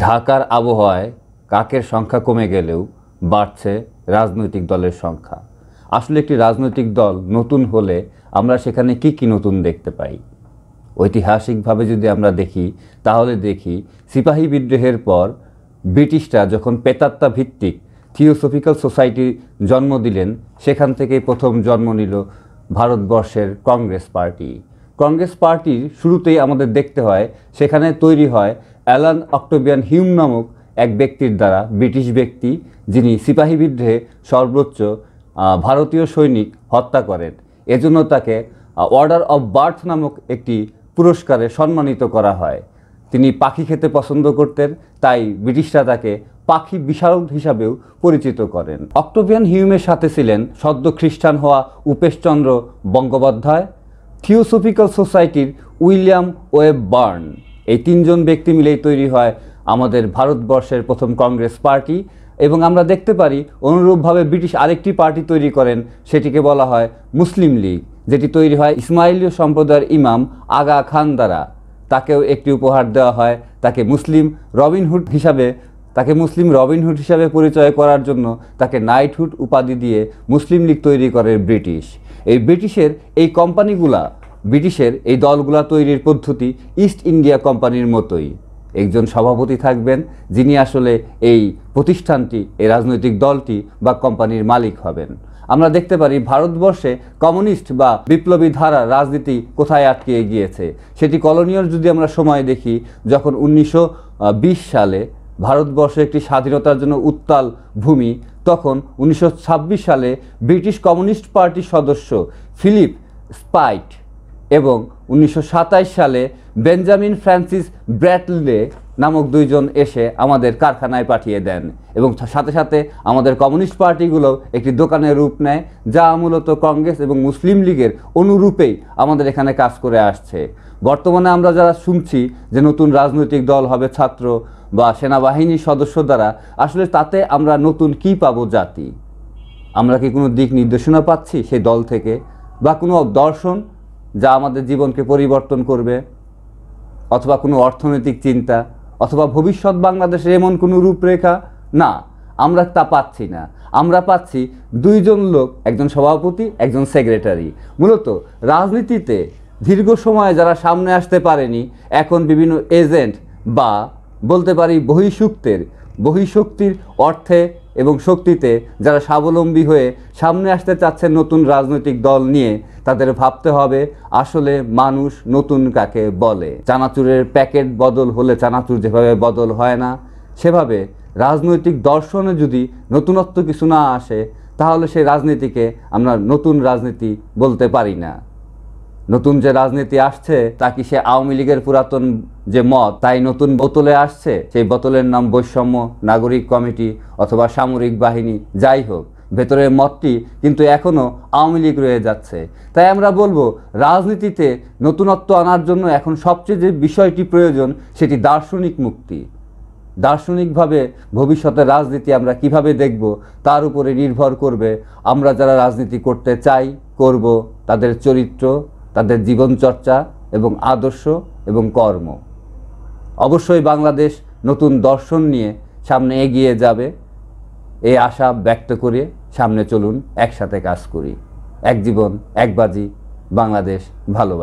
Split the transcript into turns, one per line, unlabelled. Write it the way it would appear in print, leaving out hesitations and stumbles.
ঢাকার আবহাওয়ায় কাকের সংখ্যা কমে গেলেও বাড়ছে রাজনৈতিক দলের সংখ্যা। আসলে একটি রাজনৈতিক দল নতুন হলে আমরা সেখানে কি নতুন দেখতে পাই? ঐতিহাসিকভাবে যদি আমরা দেখি তাহলে দেখি সিপাহী বিদ্রোহের পর ব্রিটিশরা যখন প্রেতাত্মা ভিত্তিক থিওসফিক্যাল সোসাইটি জন্ম দিলেন, সেখান থেকেই প্রথম জন্ম নিল ভারতবর্ষের কংগ্রেস পার্টি। কংগ্রেস পার্টির শুরুতেই আমাদের দেখতে হয় সেখানে তৈরি হয় অ্যালান অক্টোবিয়ান হিউম নামক এক ব্যক্তির দ্বারা, ব্রিটিশ ব্যক্তি, যিনি সিপাহী বিদ্রোহে সর্বোচ্চ ভারতীয় সৈনিক হত্যা করেন। এজন্য তাকে অর্ডার অফ বার্থ নামক একটি পুরস্কারে সম্মানিত করা হয়। তিনি পাখি খেতে পছন্দ করতেন, তাই ব্রিটিশরা তাকে পাখি বিশারদ হিসাবেও পরিচিত করেন। অক্টোবিয়ান হিউমের সাথে ছিলেন সদ্য খ্রিস্টান হওয়া উপেশচন্দ্র বন্দ্যোপাধ্যায়, থিওসফিক্যাল সোসাইটির উইলিয়াম ওয়েব বার্ন। এই তিনজন ব্যক্তি মিলেই তৈরি হয় আমাদের ভারতবর্ষের প্রথম কংগ্রেস পার্টি। এবং আমরা দেখতে পারি অনুরূপভাবে ব্রিটিশ আরেকটি পার্টি তৈরি করেন, সেটিকে বলা হয় মুসলিম লীগ, যেটি তৈরি হয় ইসমাইলীয় সম্প্রদায়ের ইমাম আগা খান দ্বারা। তাকেও একটি উপহার দেওয়া হয়, তাকে মুসলিম রবিনহুড হিসাবে পরিচয় করার জন্য তাকে নাইটহুড উপাধি দিয়ে মুসলিম লীগ তৈরি করে ব্রিটিশ। এই ব্রিটিশের এই দলগুলা তৈরির পদ্ধতি ইস্ট ইন্ডিয়া কোম্পানির মতোই। একজন সভাপতি থাকবেন, যিনি আসলে এই প্রতিষ্ঠানটি, এই রাজনৈতিক দলটি বা কোম্পানির মালিক হবেন। আমরা দেখতে পারি ভারতবর্ষে কমিউনিস্ট বা বিপ্লবী ধারা রাজনীতি কোথায় আটকে গিয়েছে। সেটি কলোনিয়াল যদি আমরা সময় দেখি, যখন 1920 সালে ভারতবর্ষে একটি স্বাধীনতার জন্য উত্তাল ভূমি, তখন 1926 সালে ব্রিটিশ কমিউনিস্ট পার্টির সদস্য ফিলিপ স্পাইট এবং 1927 সালে বেঞ্জামিন ফ্রান্সিস ব্র্যাডলে নামক দুইজন এসে আমাদের কারখানায় পাঠিয়ে দেন, এবং সাথে সাথে আমাদের কমিউনিস্ট পার্টিগুলো একটি দোকানের রূপ নেয়, যা মূলত কংগ্রেস এবং মুসলিম লীগের অনুরূপেই আমাদের এখানে কাজ করে আসছে। বর্তমানে আমরা যারা শুনছি যে নতুন রাজনৈতিক দল হবে ছাত্র বা সেনাবাহিনীর সদস্য দ্বারা, আসলে তাতে আমরা নতুন কি পাবো জাতি? আমরা কি কোনো দিক নির্দেশনা পাচ্ছি সেই দল থেকে, বা কোনো দর্শন যা আমাদের জীবনকে পরিবর্তন করবে, অথবা কোনো অর্থনৈতিক চিন্তা, অথবা ভবিষ্যৎ বাংলাদেশের এমন কোনো রূপরেখা? না, আমরা তা পাচ্ছি না। আমরা পাচ্ছি দুইজন লোক, একজন সভাপতি, একজন সেক্রেটারি। মূলত রাজনীতিতে দীর্ঘ সময় যারা সামনে আসতে পারেনি, এখন বিভিন্ন এজেন্ট বা বলতে পারি বহিঃশক্তির অর্থে এবং শক্তিতে যারা স্বাবলম্বী হয়ে সামনে আসতে চাচ্ছেন নতুন রাজনৈতিক দল নিয়ে, তাদের ভাবতে হবে আসলে মানুষ নতুন কাকে বলে। চানাচুরের প্যাকেট বদল হলে চানাচুর যেভাবে বদল হয় না, সেভাবে রাজনৈতিক দর্শনে যদি নতুনত্ব কিছু না আসে, তাহলে সেই রাজনীতিকে আমরা নতুন রাজনীতি বলতে পারি না। নতুন যে রাজনীতি আসছে তা কি সে আওয়ামী লীগের পুরাতন যে মত তাই নতুন বোতলে আসছে? সেই বোতলের নাম বৈষম্য, নাগরিক কমিটি অথবা সামরিক বাহিনী, যাই হোক, ভেতরের মতটি কিন্তু এখনও আওয়ামী লীগ রয়ে যাচ্ছে। তাই আমরা বলবো রাজনীতিতে নতুনত্ব আনার জন্য এখন সবচেয়ে যে বিষয়টি প্রয়োজন, সেটি দার্শনিক মুক্তি। দার্শনিকভাবে ভবিষ্যতের রাজনীতি আমরা কিভাবে দেখব, তার উপরে নির্ভর করবে আমরা যারা রাজনীতি করতে চাই, করব, তাদের চরিত্র, তাদের জীবনচর্চা এবং আদর্শ এবং কর্ম। অবশ্যই বাংলাদেশ নতুন দর্শন নিয়ে সামনে এগিয়ে যাবে, এই আশা ব্যক্ত করে সামনে চলুন, একসাথে কাজ করি। এক জীবন, এক বাজি, বাংলাদেশ ভালোবাসি।